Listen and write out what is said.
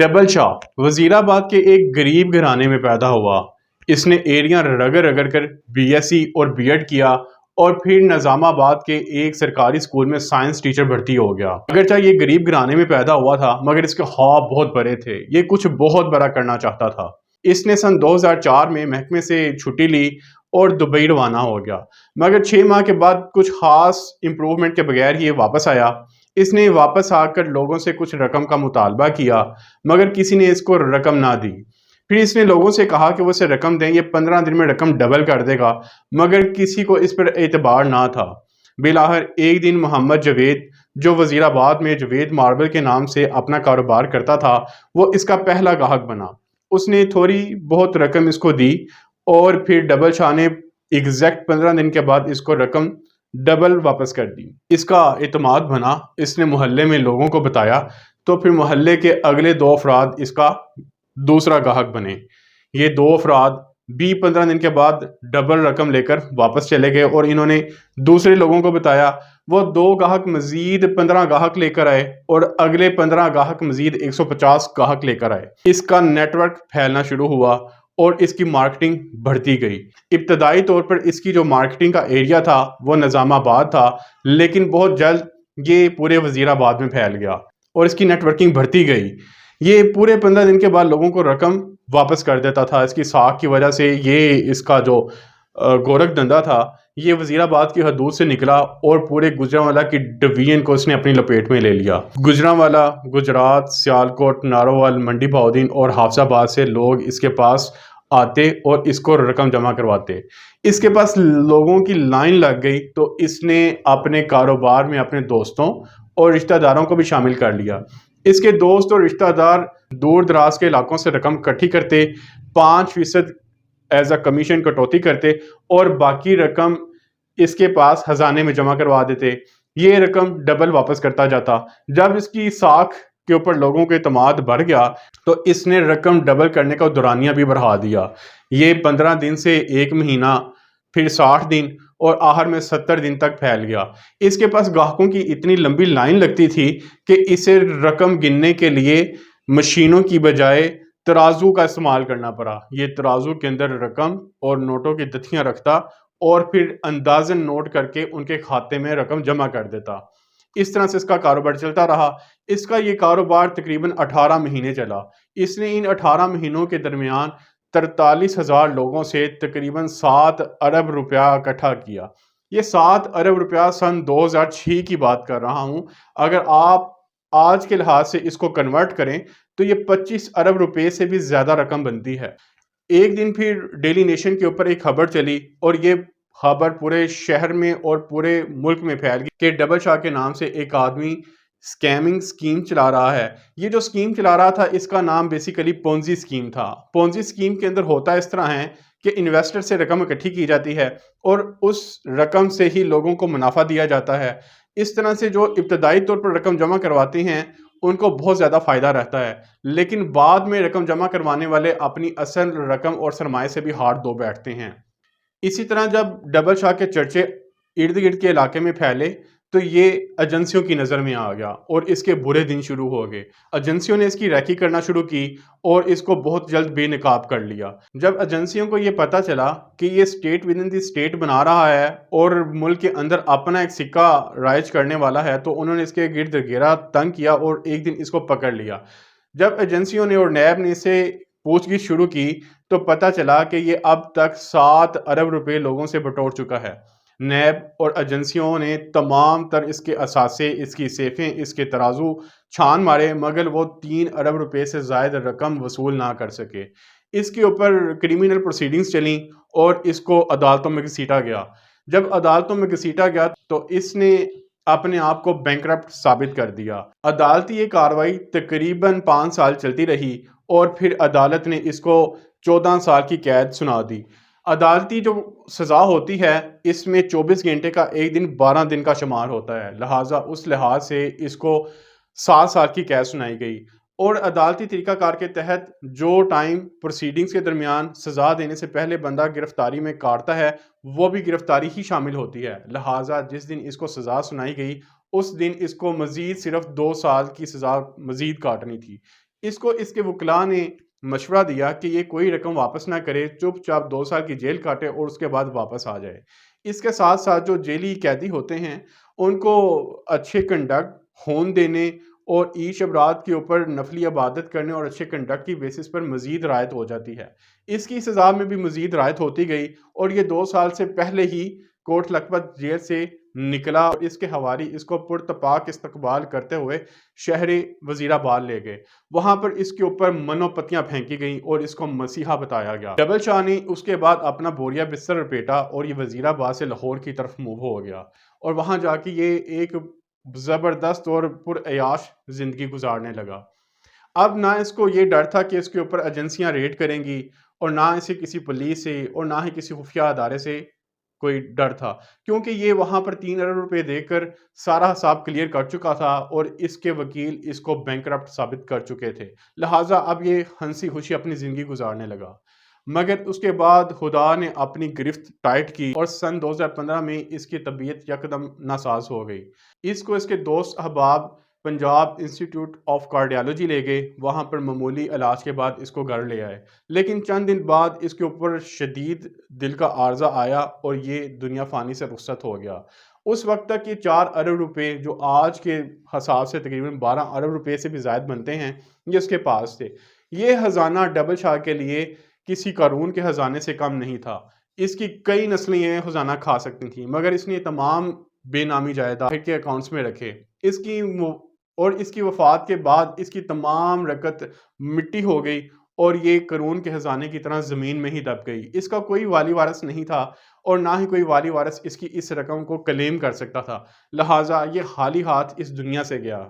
Double شاہ وزیر آباد کے ایک غریب گھرانے میں پیدا ہوا۔ اس نے ایریاں رگڑ رگڑ کر بی ایس سی اور بی ایڈ کیا اور پھر نظام آباد کے ایک سرکاری اسکول میں سائنس ٹیچر بھرتی ہو گیا۔ اگرچہ یہ غریب گھرانے میں پیدا ہوا تھا مگر اس کے خواب بہت بڑے تھے، یہ کچھ بہت بڑا کرنا چاہتا تھا۔ اس نے سن 2004 میں محکمے سے چھٹی لی اور دبئی روانہ ہو گیا، مگر 6 ماہ کے بعد کچھ خاص امپروومنٹ کے بغیر ہی یہ واپس آیا۔ اس نے واپس آ کر لوگوں سے کچھ رقم کا مطالبہ کیا مگر کسی نے اس کو رقم نہ دی۔ پھر اس نے لوگوں سے کہا کہ وہ اسے رقم دیں، یہ 15 دن میں رقم ڈبل کر دے گا، مگر کسی کو اس پر اعتبار نہ تھا۔ بالآخر ایک دن محمد جاوید، جو وزیر آباد میں جاوید ماربل کے نام سے اپنا کاروبار کرتا تھا، وہ اس کا پہلا گاہک بنا۔ اس نے تھوڑی بہت رقم اس کو دی اور پھر ڈبل شاہ نے ایگزیکٹ 15 دن کے بعد اس کو رقم ڈبل واپس کر دی۔ اس کا اعتماد بنا، اس نے محلے میں لوگوں کو بتایا تو پھر محلے کے اگلے 2 افراد اس کا دوسرا گاہک بنے۔ یہ 2 افراد بھی 15 دن کے بعد ڈبل رقم لے کر واپس چلے گئے اور انہوں نے دوسرے لوگوں کو بتایا۔ وہ 2 گاہک مزید 15 گاہک لے کر آئے اور اگلے 15 گاہک مزید 150 گاہک لے کر آئے۔ اس کا نیٹ ورک پھیلنا شروع ہوا اور اس کی مارکیٹنگ بڑھتی گئی۔ ابتدائی طور پر اس کی جو مارکیٹنگ کا ایریا تھا وہ نظام آباد تھا، لیکن بہت جلد یہ پورے وزیر آباد میں پھیل گیا اور اس کی نیٹ ورکنگ بڑھتی گئی۔ یہ پورے 15 دن کے بعد لوگوں کو رقم واپس کر دیتا تھا۔ اس کی ساکھ کی وجہ سے یہ اس کا جو گورکھ دھندا تھا یہ وزیر آباد کی حدود سے نکلا اور پورے گوجرانوالا کی ڈویژن کو اس نے اپنی لپیٹ میں لے لیا۔ گوجرانوالا، گجرات، سیالکوٹ، ناروول، منڈی بہاؤدین اور حافظ آباد سے لوگ اس کے پاس آتے اور اس کو رقم جمع کرواتے۔ اس کے پاس لوگوں کی لائن لگ گئی تو اس نے اپنے کاروبار میں اپنے دوستوں اور رشتہ داروں کو بھی شامل کر لیا۔ اس کے دوست اور رشتہ دار دور دراز کے علاقوں سے رقم اکٹھی کرتے، 5% ایز اے کمیشن کٹوتی کرتے اور باقی رقم اس کے پاس خزانے میں جمع کروا دیتے۔ یہ رقم ڈبل واپس کرتا جاتا۔ جب اس کی ساکھ کے اوپر لوگوں کے اعتماد بڑھ گیا تو اس نے رقم ڈبل کرنے کا دورانیہ بھی بڑھا دیا۔ یہ 15 دن سے 1 مہینہ، پھر 60 دن اور آخر میں 70 دن تک پھیل گیا۔ اس کے پاس گاہکوں کی اتنی لمبی لائن لگتی تھی کہ اسے رقم گننے کے لیے مشینوں کی بجائے ترازو کا استعمال کرنا پڑا۔ یہ ترازو کے اندر رقم اور نوٹوں کی دتھیاں رکھتا اور پھر اندازن نوٹ کر کے ان کے کھاتے میں رقم جمع کر دیتا۔ اس طرح سے اس کا کاروبار چلتا رہا۔ اس کا یہ کاروبار تقریباً 18 مہینے چلا۔ اس نے ان 18 مہینوں کے درمیان 43,000 لوگوں سے تقریباً 7 ارب روپیہ اکٹھا کیا۔ یہ 7 ارب روپیہ سن 2006 کی بات کر رہا ہوں۔ اگر آپ آج کے لحاظ سے اس کو کنورٹ کریں تو یہ 25 ارب روپے سے بھی زیادہ رقم بنتی ہے۔ ایک دن پھر ڈیلی نیشن کے اوپر ایک خبر چلی اور یہ خبر پورے شہر میں اور پورے ملک میں پھیل گئی کہ ڈبل شاہ کے نام سے ایک آدمی سکیمنگ سکیم چلا رہا ہے۔ یہ جو سکیم چلا رہا تھا اس کا نام بیسیکلی پونزی سکیم تھا۔ پونزی سکیم کے اندر ہوتا اس طرح ہے کہ انویسٹر سے رقم اکٹھی کی جاتی ہے اور اس رقم سے ہی لوگوں کو منافع دیا جاتا ہے۔ اس طرح سے جو ابتدائی طور پر رقم جمع کرواتے ہیں ان کو بہت زیادہ فائدہ رہتا ہے، لیکن بعد میں رقم جمع کروانے والے اپنی اصل رقم اور سرمایہ سے بھی ہاتھ دھو بیٹھتے ہیں۔ اسی طرح جب ڈبل شاہ کے چرچے ارد گرد کے علاقے میں پھیلے تو یہ ایجنسیوں کی نظر میں آ گیا اور اس کے برے دن شروع ہو گئے۔ ایجنسیوں نے اس کی ریکی کرنا شروع کی اور اس کو بہت جلد بے نقاب کر لیا۔ جب ایجنسیوں کو یہ پتہ چلا کہ یہ state with in the state بنا رہا ہے اور ملک کے اندر اپنا ایک سکہ رائج کرنے والا ہے تو انہوں نے اس کے گرد گھیرا تنگ کیا اور ایک دن اس کو پکڑ لیا۔ جب ایجنسیوں نے اور نیب نے اسے پوچھ گچھ شروع کی تو پتہ چلا کہ یہ اب تک 7 ارب روپے لوگوں سے بٹور چکا ہے۔ نیب اور ایجنسیوں نے تمام تر اس کے اثاثے، اس کی سیفیں، اس کے ترازو چھان مارے مگر وہ 3 ارب روپے سے زائد رقم وصول نہ کر سکے۔ اس کے اوپر کرمینل پروسیڈنگز چلیں اور اس کو عدالتوں میں گھسیٹا گیا۔ جب عدالتوں میں گھسیٹا گیا تو اس نے اپنے آپ کو بینکرپٹ ثابت کر دیا۔ عدالتی یہ کاروائی تقریباً 5 سال چلتی رہی اور پھر عدالت نے اس کو 14 سال کی قید سنا دی۔ عدالتی جو سزا ہوتی ہے اس میں 24 گھنٹے کا ایک دن 12 دن کا شمار ہوتا ہے، لہٰذا اس لحاظ سے اس کو 7 سال کی قید سنائی گئی۔ اور عدالتی طریقہ کار کے تحت جو ٹائم پروسیڈنگز کے درمیان سزا دینے سے پہلے بندہ گرفتاری میں کاٹتا ہے وہ بھی گرفتاری ہی شامل ہوتی ہے، لہٰذا جس دن اس کو سزا سنائی گئی اس دن اس کو مزید صرف 2 سال کی سزا مزید کاٹنی تھی۔ اس کو اس کے وکلاء نے مشورہ دیا کہ یہ کوئی رقم واپس نہ کرے، چپ چاپ 2 سال کی جیل کاٹے اور اس کے بعد واپس آ جائے۔ اس کے ساتھ ساتھ جو جیلی قیدی ہوتے ہیں ان کو اچھے کنڈکٹ، ہون دینے اور عیش ابرات کے اوپر نفلی عبادت کرنے اور اچھے کنڈکٹ کی بیسس پر مزید رعایت ہو جاتی ہے۔ اس کی سزا میں بھی مزید رعایت ہوتی گئی اور یہ 2 سال سے پہلے ہی کوٹ لکھپت جیل سے نکلا اور اس کے حواری اس کو پرتپاک استقبال کرتے ہوئے شہر وزیر آباد لے گئے۔ وہاں پر اس کے اوپر منو پتیاں پھینکی گئیں اور اس کو مسیحا بتایا گیا۔ ڈبل شاہ نے اس کے بعد اپنا بوریا بستر لپیٹا اور یہ وزیر آباد سے لاہور کی طرف موو ہو گیا اور وہاں جا کے یہ ایک زبردست اور پرعیاش زندگی گزارنے لگا۔ اب نہ اس کو یہ ڈر تھا کہ اس کے اوپر ایجنسیاں ریڈ کریں گی اور نہ اسے کسی پولیس سے اور نہ ہی کسی خفیہ ادارے سے کوئی ڈر تھا، کیونکہ یہ وہاں پر 3 ارب روپے دے کر سارا حساب کلیئر کر چکا تھا اور اس کے وکیل اس کو بینکرپٹ ثابت کر چکے تھے، لہٰذا اب یہ ہنسی خوشی اپنی زندگی گزارنے لگا۔ مگر اس کے بعد خدا نے اپنی گرفت ٹائٹ کی اور سن 2015 میں اس کی طبیعت یکدم ناساز ہو گئی۔ اس کو اس کے دوست احباب پنجاب انسٹیٹیوٹ آف کارڈیالوجی لے گئے، وہاں پر معمولی علاج کے بعد اس کو گھر لے آئے، لیکن چند دن بعد اس کے اوپر شدید دل کا عارضہ آیا اور یہ دنیا فانی سے رخصت ہو گیا۔ اس وقت تک یہ 4 ارب روپے جو آج کے حساب سے تقریباً 12 ارب روپے سے بھی زائد بنتے ہیں یہ اس کے پاس تھے۔ یہ خزانہ ڈبل شاہ کے لیے کسی قارون کے خزانے سے کم نہیں تھا۔ اس کی کئی نسلیں یہ خزانہ کھا سکتی تھیں، مگر اس نے تمام بے نامی جائیداد کے اکاؤنٹس میں رکھے۔ اس کی وفات کے بعد اس کی تمام رکعت مٹی ہو گئی اور یہ قارون کے خزانے کی طرح زمین میں ہی دب گئی۔ اس کا کوئی والی وارث نہیں تھا اور نہ ہی کوئی والی وارث اس کی اس رقم کو کلیم کر سکتا تھا، لہٰذا یہ خالی ہاتھ اس دنیا سے گیا۔